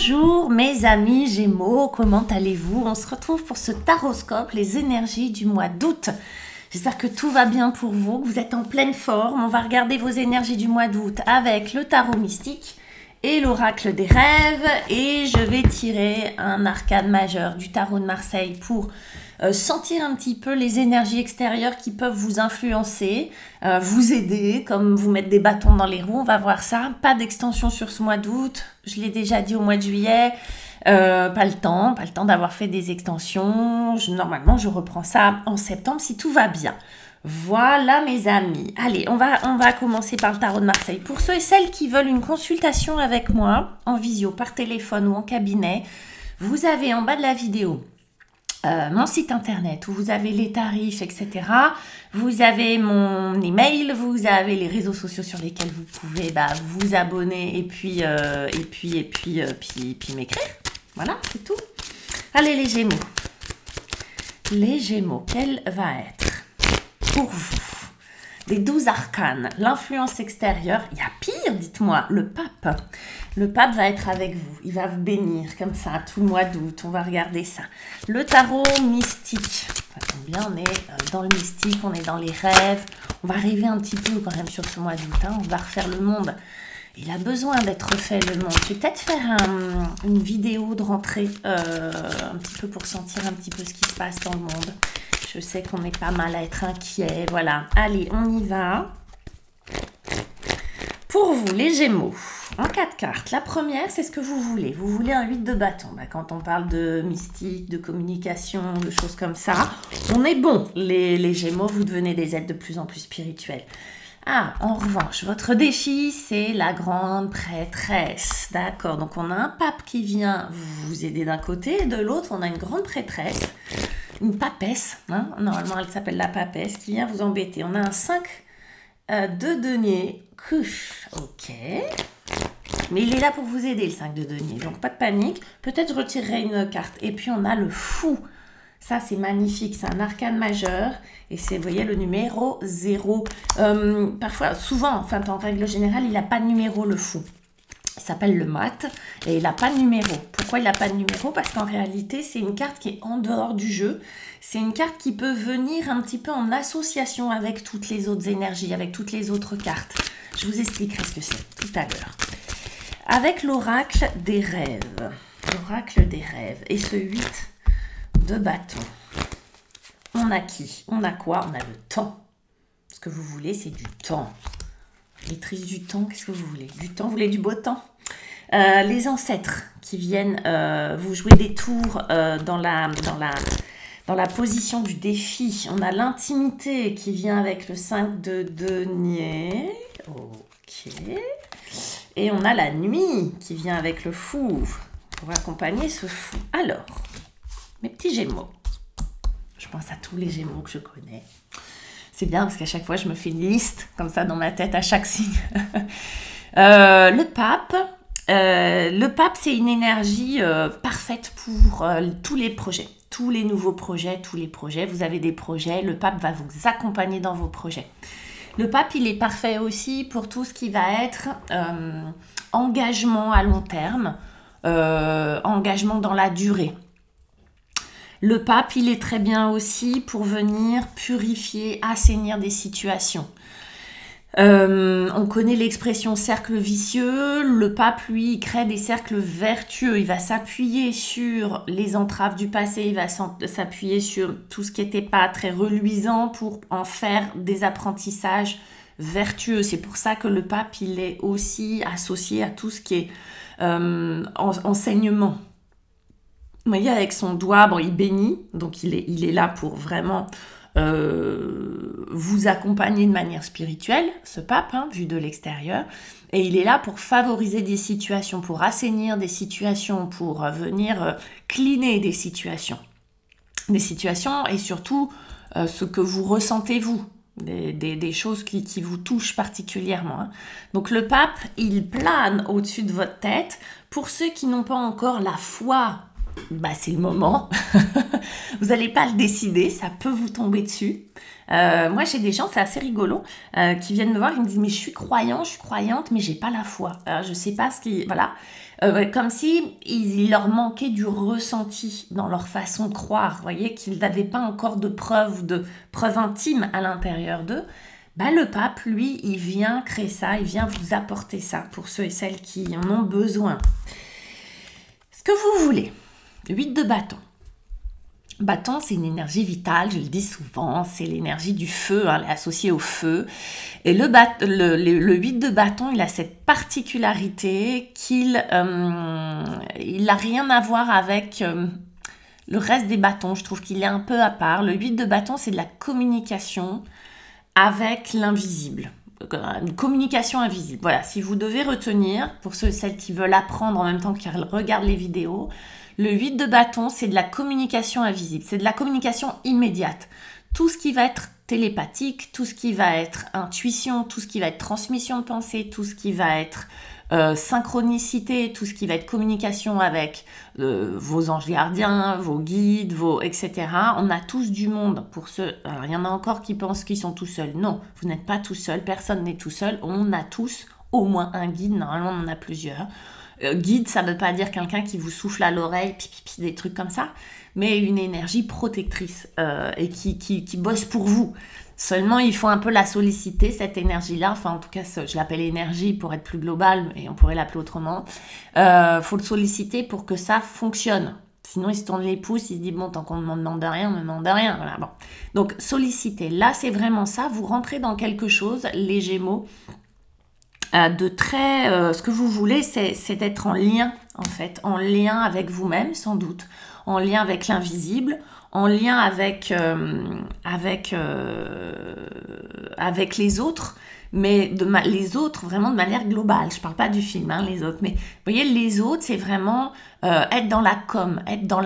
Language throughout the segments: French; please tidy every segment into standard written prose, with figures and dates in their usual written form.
Bonjour mes amis Gémeaux, comment allez-vous? On se retrouve pour ce taroscope, les énergies du mois d'août. J'espère que tout va bien pour vous, que vous êtes en pleine forme. On va regarder vos énergies du mois d'août avec le tarot mystique et l'oracle des rêves. Et je vais tirer un arcane majeur du tarot de Marseille pour sentir un petit peu les énergies extérieures qui peuvent vous influencer, vous aider, comme vous mettre des bâtons dans les roues. On va voir ça. Pas d'extension sur ce mois d'août. Je l'ai déjà dit au mois de juillet. Pas le temps d'avoir fait des extensions. Normalement, je reprends ça en septembre si tout va bien. Voilà mes amis. Allez, on va commencer par le tarot de Marseille. Pour ceux et celles qui veulent une consultation avec moi, en visio, par téléphone ou en cabinet, vous avez en bas de la vidéo mon site internet où vous avez les tarifs, etc. Vous avez mon email, vous avez les réseaux sociaux sur lesquels vous pouvez vous abonner et puis m'écrire. Voilà, c'est tout. Allez les Gémeaux. Les Gémeaux, quel va être pour vous les 12 arcanes, l'influence extérieure? Il y a pire, dites-moi, le pape. Le pape va être avec vous, il va vous bénir comme ça tout le mois d'août, on va regarder ça. Le tarot mystique, ça tombe bien, on est dans le mystique, on est dans les rêves. On va rêver un petit peu quand même sur ce mois d'août, on va refaire le monde. Il a besoin d'être refait le monde. Je vais peut-être faire une vidéo de rentrée, un petit peu pour sentir un petit peu ce qui se passe dans le monde. Je sais qu'on est pas mal à être inquiet, voilà. Allez, on y va. Pour vous, les Gémeaux, en 4 cartes. La première, c'est ce que vous voulez. Vous voulez un 8 de bâton. Quand on parle de mystique, de communication, de choses comme ça, on est bon. Les Gémeaux, vous devenez des êtres de plus en plus spirituels. Ah, en revanche, votre défi, c'est la grande prêtresse. D'accord, donc on a un pape qui vient vous aider d'un côté, et de l'autre, on a une grande prêtresse, une papesse, normalement elle s'appelle la papesse, qui vient vous embêter. On a un 5 de denier, ok, mais il est là pour vous aider le 5 de denier, donc pas de panique. Peut-être je retirerai une carte. Et puis on a le fou. Ça, c'est magnifique. C'est un arcane majeur. Et c'est, vous voyez, le numéro 0. Parfois, souvent, en règle générale, il n'a pas de numéro, le fou. Il s'appelle le mat. Et il n'a pas de numéro. Pourquoi il n'a pas de numéro? Parce qu'en réalité, c'est une carte qui est en dehors du jeu. C'est une carte qui peut venir un petit peu en association avec toutes les autres énergies, avec toutes les autres cartes. Je vous expliquerai ce que c'est tout à l'heure. Avec l'oracle des rêves. L'oracle des rêves. Et ce 8 de bâton. On a qui? On a quoi? On a le temps. Ce que vous voulez, c'est du temps. Maîtrise du temps, qu'est-ce que vous voulez? Du temps, vous voulez du beau temps? Les ancêtres qui viennent vous jouer des tours dans la position du défi. On a l'intimité qui vient avec le 5 de denier. Ok. Et on a la nuit qui vient avec le fou pour accompagner ce fou. Alors, mes petits Gémeaux. Je pense à tous les Gémeaux que je connais. C'est bien parce qu'à chaque fois, je me fais une liste comme ça dans ma tête à chaque signe. Le pape, c'est une énergie parfaite pour tous les projets. Tous les nouveaux projets, tous les projets. Vous avez des projets, le pape va vous accompagner dans vos projets. Le pape, il est parfait aussi pour tout ce qui va être engagement à long terme, engagement dans la durée. Le pape, il est très bien aussi pour venir purifier, assainir des situations. On connaît l'expression cercle vicieux. Le pape, lui, il crée des cercles vertueux. Il va s'appuyer sur les entraves du passé. Il va s'appuyer sur tout ce qui n'était pas très reluisant pour en faire des apprentissages vertueux. C'est pour ça que le pape, il est aussi associé à tout ce qui est enseignement. Vous voyez, avec son doigt, il bénit, donc il est là pour vraiment vous accompagner de manière spirituelle, ce pape, vu de l'extérieur. Et il est là pour favoriser des situations, pour assainir des situations, pour venir cleaner des situations. Des situations et surtout ce que vous ressentez vous, des choses qui vous touchent particulièrement. Donc le pape, il plane au-dessus de votre tête. Pour ceux qui n'ont pas encore la foi bah, c'est le moment. Vous n'allez pas le décider, ça peut vous tomber dessus. Moi, j'ai des gens, c'est assez rigolo, qui viennent me voir, ils me disent, mais je suis croyante, mais j'ai pas la foi. Je sais pas ce qui... Voilà. Comme si il leur manquait du ressenti dans leur façon de croire. Vous voyez, qu'ils n'avaient pas encore de preuves intimes à l'intérieur d'eux. Bah, le pape, lui, il vient créer ça, il vient vous apporter ça pour ceux et celles qui en ont besoin. Ce que vous voulez. 8 de bâton. Bâton, c'est une énergie vitale, je le dis souvent, c'est l'énergie du feu, hein, elle est associée au feu. Et le 8 de bâton, il a cette particularité qu'il n'a rien à voir avec le reste des bâtons. Je trouve qu'il est un peu à part. Le 8 de bâton, c'est de la communication avec l'invisible. Une communication invisible. Voilà, si vous devez retenir, pour ceux et celles qui veulent apprendre en même temps qu'ils regardent les vidéos, le 8 de bâton, c'est de la communication invisible, c'est de la communication immédiate. Tout ce qui va être télépathique, tout ce qui va être intuition, tout ce qui va être transmission de pensée, tout ce qui va être synchronicité, tout ce qui va être communication avec vos anges gardiens, vos guides, etc. On a tous du monde pour ceux... Alors, il y en a encore qui pensent qu'ils sont tout seuls. Non, vous n'êtes pas tout seul, personne n'est tout seul. On a tous au moins un guide, normalement on en a plusieurs. Guide, ça ne veut pas dire quelqu'un qui vous souffle à l'oreille, pipi, des trucs comme ça, mais une énergie protectrice et qui bosse pour vous. Seulement, il faut un peu la solliciter, cette énergie-là. Enfin, en tout cas, je l'appelle énergie pour être plus global, et on pourrait l'appeler autrement. Faut le solliciter pour que ça fonctionne. Sinon, il se tourne les pouces, il se dit, bon, tant qu'on ne me demande rien, on ne me demande rien. Voilà, bon. Donc, solliciter. Là, c'est vraiment ça. Vous rentrez dans quelque chose, les Gémeaux, de très... ce que vous voulez, c'est d'être en lien, en fait. En lien avec vous-même, sans doute. En lien avec l'invisible. En lien avec les autres, mais les autres vraiment de manière globale. Je parle pas du film, hein, les autres, mais vous voyez, les autres, c'est vraiment être dans la com, être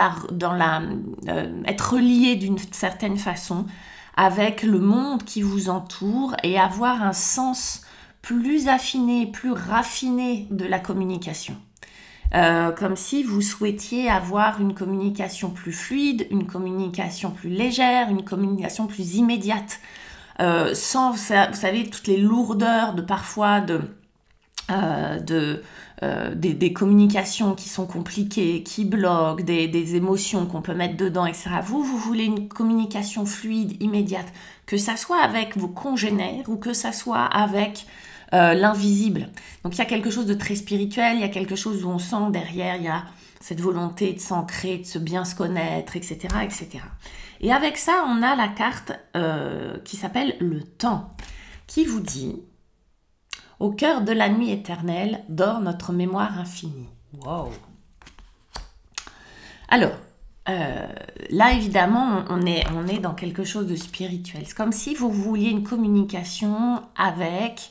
relié d'une certaine façon avec le monde qui vous entoure et avoir un sens plus affiné, plus raffiné de la communication. Comme si vous souhaitiez avoir une communication plus fluide, une communication plus légère, une communication plus immédiate, sans, vous savez, toutes les lourdeurs de parfois des communications qui sont compliquées, qui bloquent, des émotions qu'on peut mettre dedans, etc. Vous voulez une communication fluide, immédiate, que ça soit avec vos congénères ou que ça soit avec l'invisible. Donc il y a quelque chose de très spirituel, il y a quelque chose où on sent derrière, il y a cette volonté de s'ancrer, de bien se connaître, etc., etc. Et avec ça, on a la carte qui s'appelle le temps, qui vous dit « Au cœur de la nuit éternelle dort notre mémoire infinie. » Wow. Alors, là, évidemment, on est dans quelque chose de spirituel. C'est comme si vous vouliez une communication avec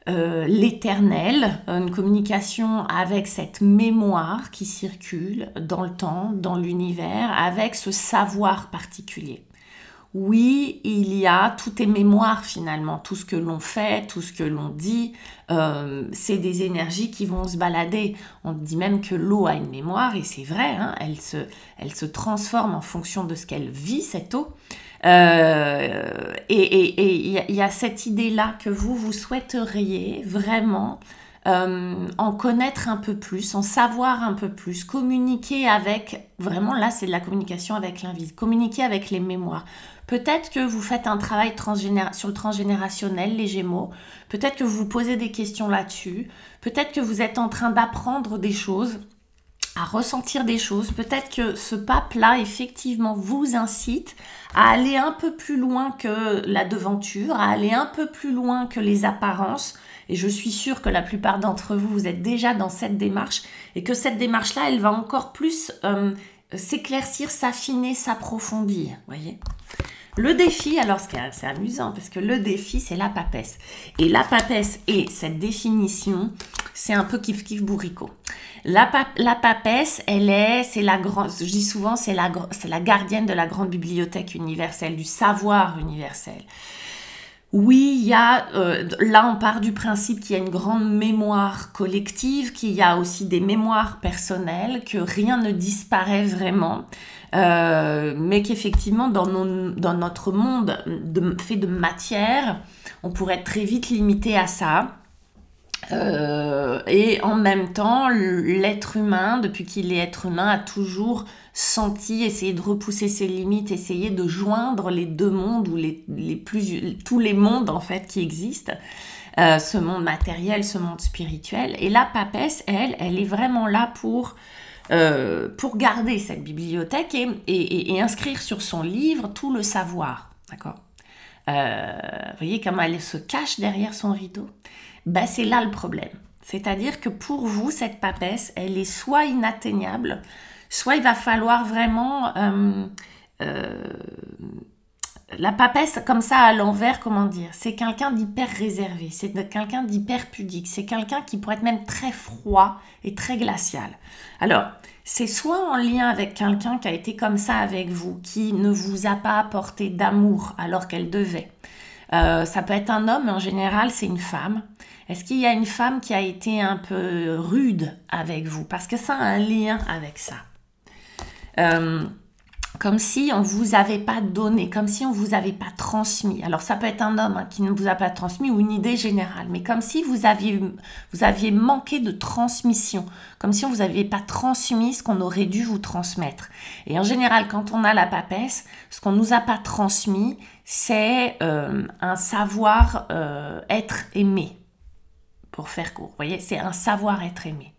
l'éternel, une communication avec cette mémoire qui circule dans le temps, dans l'univers, avec ce savoir particulier. Oui, tout est mémoire finalement, tout ce que l'on fait, tout ce que l'on dit, c'est des énergies qui vont se balader. On dit même que l'eau a une mémoire, et c'est vrai, hein, elle se transforme en fonction de ce qu'elle vit, cette eau. Et il y a cette idée-là que vous souhaiteriez vraiment en connaître un peu plus, en savoir un peu plus, communiquer avec, vraiment là c'est de la communication avec l'invisible, communiquer avec les mémoires. Peut-être que vous faites un travail sur le transgénérationnel, les Gémeaux, peut-être que vous vous posez des questions là-dessus, peut-être que vous êtes en train d'apprendre des choses, à ressentir des choses. Peut-être que ce pape-là, effectivement, vous incite à aller un peu plus loin que la devanture, à aller un peu plus loin que les apparences. Et je suis sûre que la plupart d'entre vous, vous êtes déjà dans cette démarche et que cette démarche-là, elle va encore plus s'éclaircir, s'affiner, s'approfondir. Voyez ? Le défi, alors c'est amusant parce que le défi, c'est la papesse. Et la papesse et cette définition, c'est un peu kiff-kiff bourricot. La papesse, je dis souvent, c'est la gardienne de la grande bibliothèque universelle, du savoir universel. Oui, il y a, là on part du principe qu'il y a une grande mémoire collective, qu'il y a aussi des mémoires personnelles, que rien ne disparaît vraiment, mais qu'effectivement dans notre monde fait de matière, on pourrait être très vite limité à ça. Et en même temps, l'être humain, depuis qu'il est être humain, a toujours senti, essayé de repousser ses limites, essayer de joindre les deux mondes ou tous les mondes en fait qui existent, ce monde matériel, ce monde spirituel. Et la papesse, elle est vraiment là pour garder cette bibliothèque et inscrire sur son livre tout le savoir, d'accord. Vous voyez comment elle se cache derrière son rideau. Ben, c'est là le problème. C'est-à-dire que pour vous, cette papesse, elle est soit inatteignable, soit il va falloir vraiment... la papesse, comme ça, à l'envers, comment dire, c'est quelqu'un d'hyper réservé, c'est quelqu'un d'hyper pudique, c'est quelqu'un qui pourrait être même très froid et très glacial. Alors, c'est soit en lien avec quelqu'un qui a été comme ça avec vous, qui ne vous a pas apporté d'amour alors qu'elle devait. Ça peut être un homme, mais en général, c'est une femme. Est-ce qu'il y a une femme qui a été un peu rude avec vous? Parce que ça a un lien avec ça. Comme si on ne vous avait pas donné, comme si on ne vous avait pas transmis. Alors ça peut être un homme qui ne vous a pas transmis ou une idée générale, mais comme si vous aviez manqué de transmission, comme si on ne vous avait pas transmis ce qu'on aurait dû vous transmettre. Et en général, quand on a la papesse, ce qu'on ne nous a pas transmis, c'est un savoir être aimé, pour faire court. Vous voyez, c'est un savoir être aimé.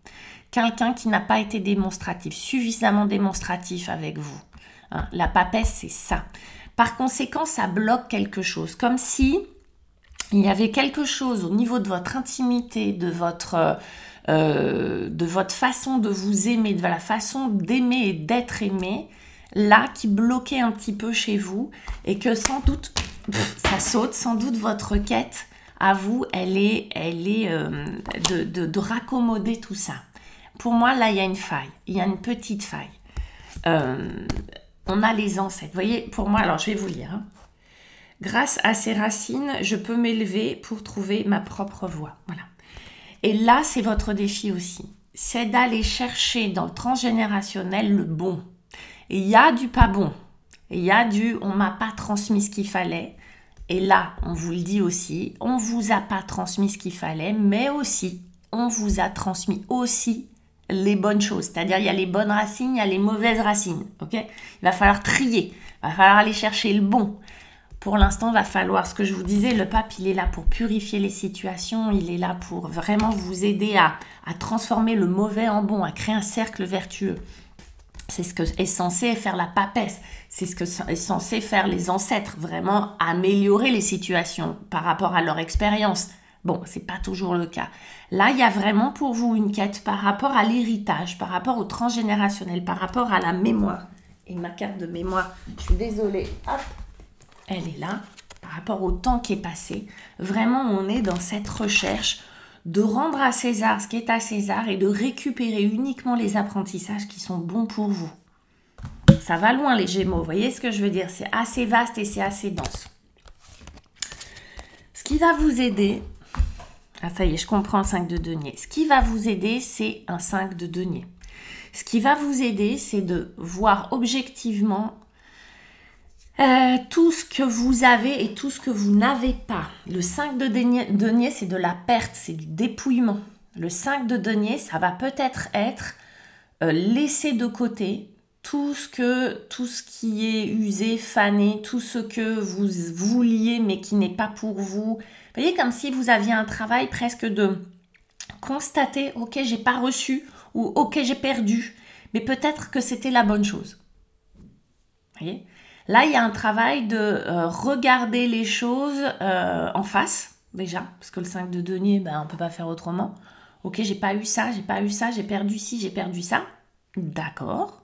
Quelqu'un qui n'a pas été démonstratif, suffisamment démonstratif avec vous. Hein, la papesse, c'est ça. Par conséquent, ça bloque quelque chose. Comme si il y avait quelque chose au niveau de votre intimité, de votre façon de vous aimer, de la façon d'aimer et d'être aimé, là, qui bloquait un petit peu chez vous et que sans doute, ça saute, sans doute votre quête à vous, elle est de raccommoder tout ça. Pour moi, là, il y a une faille, il y a une petite faille. On a les ancêtres. Vous voyez, pour moi, alors je vais vous lire. Hein. Grâce à ces racines, je peux m'élever pour trouver ma propre voie. Voilà. Et là, c'est votre défi aussi. C'est d'aller chercher dans le transgénérationnel le bon. Et il y a du pas bon. Et il y a du on m'a pas transmis ce qu'il fallait. Et là, on vous le dit aussi, on vous a pas transmis ce qu'il fallait, mais aussi, on vous a transmis aussi les bonnes choses. C'est-à-dire, il y a les bonnes racines, il y a les mauvaises racines. Ok ? Il va falloir trier, il va falloir aller chercher le bon. Pour l'instant, il va falloir, ce que je vous disais, le pape, il est là pour purifier les situations, il est là pour vraiment vous aider à transformer le mauvais en bon, à créer un cercle vertueux. C'est ce que est censé faire la papesse, c'est ce que est censé faire les ancêtres, vraiment améliorer les situations par rapport à leur expérience. Bon, c'est pas toujours le cas. Là, il y a vraiment pour vous une quête par rapport à l'héritage, par rapport au transgénérationnel, par rapport à la mémoire. Et ma carte de mémoire, je suis désolée, hop, elle est là, par rapport au temps qui est passé. Vraiment, on est dans cette recherche de rendre à César ce qui est à César et de récupérer uniquement les apprentissages qui sont bons pour vous. Ça va loin les Gémeaux, vous voyez ce que je veux dire? C'est assez vaste et c'est assez dense. Ce qui va vous aider... Ah ça y est, je comprends le 5 de denier. Ce qui va vous aider, c'est un 5 de denier. Ce qui va vous aider, c'est de voir objectivement tout ce que vous avez et tout ce que vous n'avez pas. Le 5 de denier, c'est de la perte, c'est du dépouillement. Le 5 de denier, ça va peut-être être laisser de côté tout ce qui est usé, fané, tout ce que vous vouliez mais qui n'est pas pour vous. Vous voyez, comme si vous aviez un travail presque de constater, ok, j'ai pas reçu ou ok, j'ai perdu, mais peut-être que c'était la bonne chose. Vous voyez ? Là, il y a un travail de regarder les choses en face, déjà, parce que le 5 de denier, ben, on ne peut pas faire autrement. Ok, j'ai pas eu ça, j'ai pas eu ça, j'ai perdu ci, j'ai perdu ça. D'accord.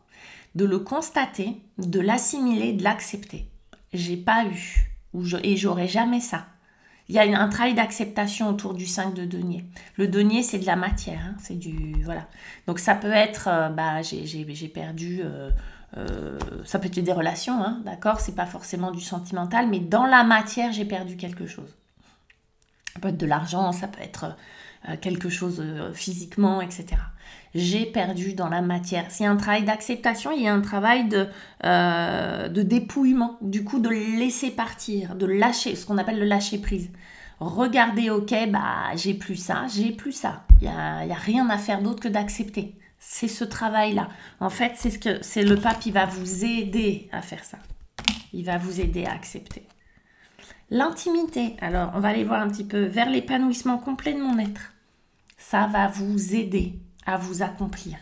De le constater, de l'assimiler, de l'accepter. J'ai pas eu, et j'aurai jamais ça. Il y a un travail d'acceptation autour du 5 de denier. Le denier, c'est de la matière, hein, c'est du... Voilà. Donc ça peut être, j'ai perdu ça peut être des relations, hein, d'accord, c'est pas forcément du sentimental, mais dans la matière, j'ai perdu quelque chose. Ça peut être de l'argent, ça peut être quelque chose physiquement, etc. J'ai perdu dans la matière. C'est un travail d'acceptation, il y a un travail de dépouillement, du coup de laisser partir, de lâcher, ce qu'on appelle le lâcher prise. Regardez, ok, bah j'ai plus ça. Il y a rien à faire d'autre que d'accepter. C'est ce travail-là. En fait, c'est le pape, il va vous aider à faire ça. Il va vous aider à accepter. L'intimité, alors on va aller voir un petit peu vers l'épanouissement complet de mon être. Ça va vous aider à vous accomplir.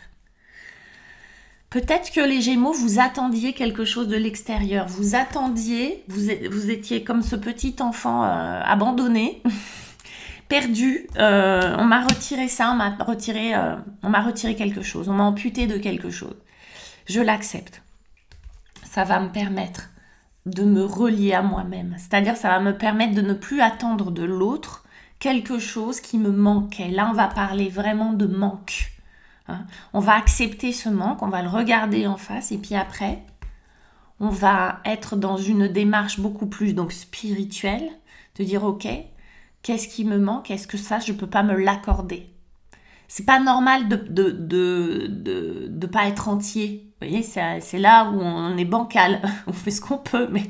Peut-être que les Gémeaux, vous attendiez quelque chose de l'extérieur. Vous étiez comme ce petit enfant abandonné, perdu. On m'a retiré ça, on m'a retiré quelque chose, on m'a amputé de quelque chose. Je l'accepte. Ça va me permettre de me relier à moi-même. C'est-à-dire, ça va me permettre de ne plus attendre de l'autre quelque chose qui me manquait. Là, on va parler vraiment de manque. Hein. On va accepter ce manque, on va le regarder en face, et puis après, on va être dans une démarche beaucoup plus donc spirituelle, de dire, ok, qu'est-ce qui me manque? Est-ce que ça, je ne peux pas me l'accorder? C'est pas normal de pas être entier. Vous voyez, c'est là où on est bancal. On fait ce qu'on peut, mais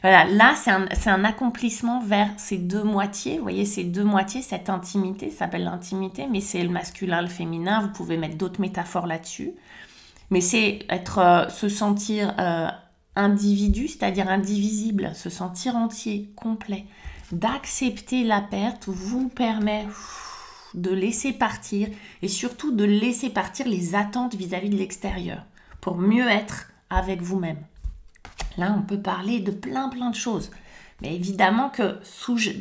voilà. Là, c'est un accomplissement vers ces deux moitiés. Vous voyez, ces deux moitiés, cette intimité, ça s'appelle l'intimité, mais c'est le masculin, le féminin. Vous pouvez mettre d'autres métaphores là-dessus. Mais c'est se sentir individu, c'est-à-dire indivisible, se sentir entier, complet. D'accepter la perte vous permet de laisser partir et surtout de laisser partir les attentes vis-à-vis de l'extérieur pour mieux être avec vous-même. Là, on peut parler de plein de choses. Mais évidemment que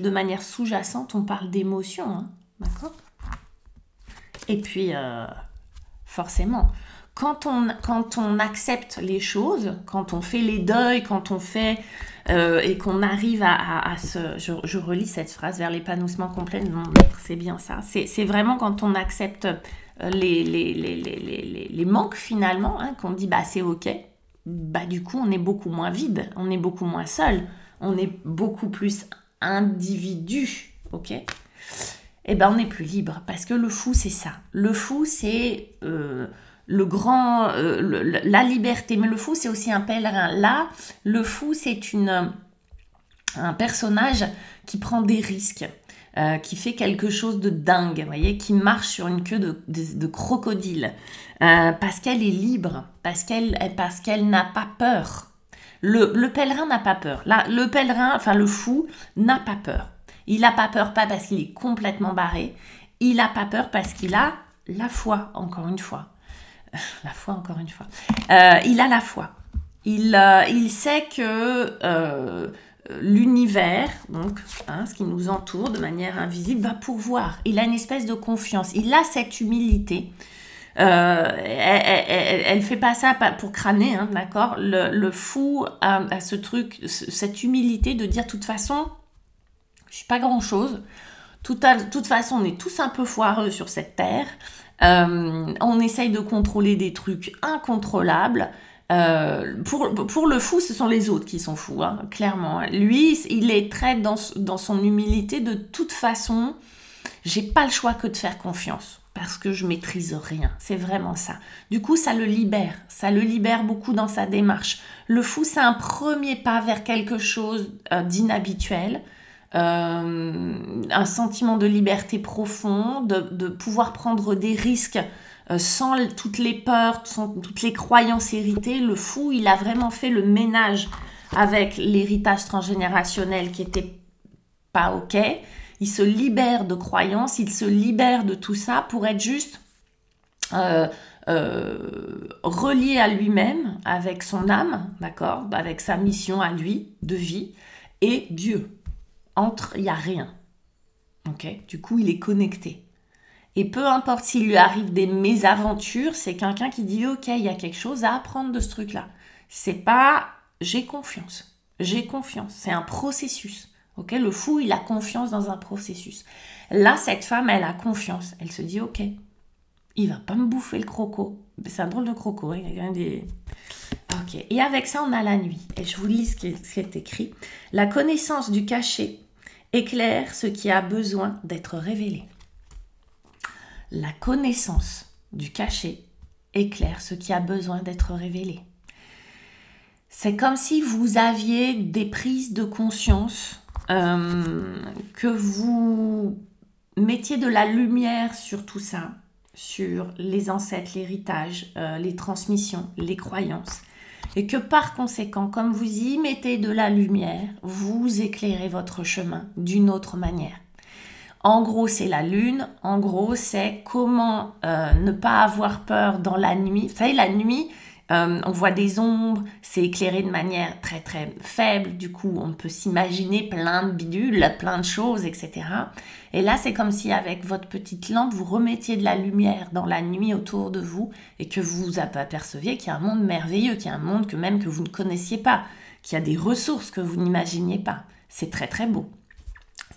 de manière sous-jacente, on parle d'émotions. Hein, d'accord ? Et puis, forcément, quand on accepte les choses, quand on fait les deuils, quand on fait... et qu'on arrive à se... Je relis cette phrase vers l'épanouissement complet de mon être, c'est bien ça. C'est vraiment quand on accepte les manques finalement, hein, qu'on dit bah c'est ok, bah du coup on est beaucoup moins vide, on est beaucoup moins seul, on est beaucoup plus individu, ok ? Et ben on est plus libre, parce que le fou c'est ça. Le fou c'est... la liberté, mais le fou c'est aussi un pèlerin. Là, le fou c'est un personnage qui prend des risques, qui fait quelque chose de dingue, vous voyez, qui marche sur une queue de crocodile, parce qu'elle est libre, parce qu'elle n'a pas peur. Le pèlerin n'a pas peur. Là, le pèlerin, enfin le fou, n'a pas peur. Il n'a pas peur, pas parce qu'il est complètement barré, il n'a pas peur parce qu'il a la foi, encore une fois. La foi, encore une fois. Il a la foi. Il sait que l'univers, donc ce qui nous entoure de manière invisible, va pourvoir. Il a une espèce de confiance. Il a cette humilité. Elle fait pas ça pour crâner, hein, d'accord ? Le fou a ce truc, cette humilité de dire, de toute façon, je suis pas grand-chose. De toute façon, on est tous un peu foireux sur cette terre. On essaye de contrôler des trucs incontrôlables. Pour le fou, ce sont les autres qui sont fous, hein, clairement. Lui, il est très dans son humilité. De toute façon, j'ai pas le choix que de faire confiance parce que je maîtrise rien. C'est vraiment ça. Du coup, ça le libère. Ça le libère beaucoup dans sa démarche. Le fou, c'est un premier pas vers quelque chose d'inhabituel. Un sentiment de liberté profond, de pouvoir prendre des risques sans toutes les peurs, sans toutes les croyances héritées. Le fou, il a vraiment fait le ménage avec l'héritage transgénérationnel qui était pas ok. Il se libère de croyances, il se libère de tout ça pour être juste relié à lui-même, avec son âme, d'accord, avec sa mission à lui de vie et Dieu. Entre, il n'y a rien. Okay, du coup, il est connecté. Et peu importe s'il lui arrive des mésaventures, c'est quelqu'un qui dit « Ok, il y a quelque chose à apprendre de ce truc-là. » C'est pas « J'ai confiance. » J'ai confiance. C'est un processus. Okay, le fou, il a confiance dans un processus. Là, cette femme, elle a confiance. Elle se dit « Ok, il va pas me bouffer le croco. » C'est un drôle de croco. Hein, il y a quand même des... Ok, et avec ça, on a la nuit. Et je vous lis ce qui est écrit. La connaissance du caché éclaire ce qui a besoin d'être révélé. La connaissance du caché éclaire ce qui a besoin d'être révélé. C'est comme si vous aviez des prises de conscience, que vous mettiez de la lumière sur tout ça, sur les ancêtres, l'héritage, les transmissions, les croyances. Et que par conséquent, comme vous y mettez de la lumière, vous éclairez votre chemin d'une autre manière. En gros, c'est la lune. En gros, c'est comment ne pas avoir peur dans la nuit. Vous savez, la nuit, on voit des ombres, c'est éclairé de manière très très faible. Du coup, on peut s'imaginer plein de bidules, plein de choses, etc. Et là, c'est comme si avec votre petite lampe, vous remettiez de la lumière dans la nuit autour de vous et que vous aperceviez qu'il y a un monde merveilleux, qu'il y a un monde que même que vous ne connaissiez pas, qu'il y a des ressources que vous n'imaginiez pas. C'est très très beau.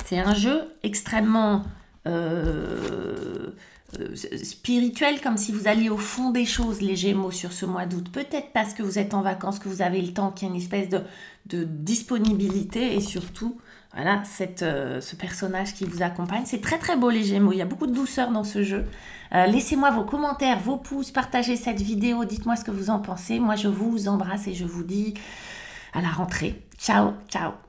C'est un jeu extrêmement spirituel, comme si vous alliez au fond des choses, les Gémeaux, sur ce mois d'août. Peut-être parce que vous êtes en vacances, que vous avez le temps, qu'il y a une espèce de disponibilité et surtout, voilà, ce personnage qui vous accompagne. C'est très très beau, les Gémeaux. Il y a beaucoup de douceur dans ce jeu. Laissez-moi vos commentaires, vos pouces, partagez cette vidéo, dites-moi ce que vous en pensez. Moi, je vous embrasse et je vous dis à la rentrée. Ciao, ciao.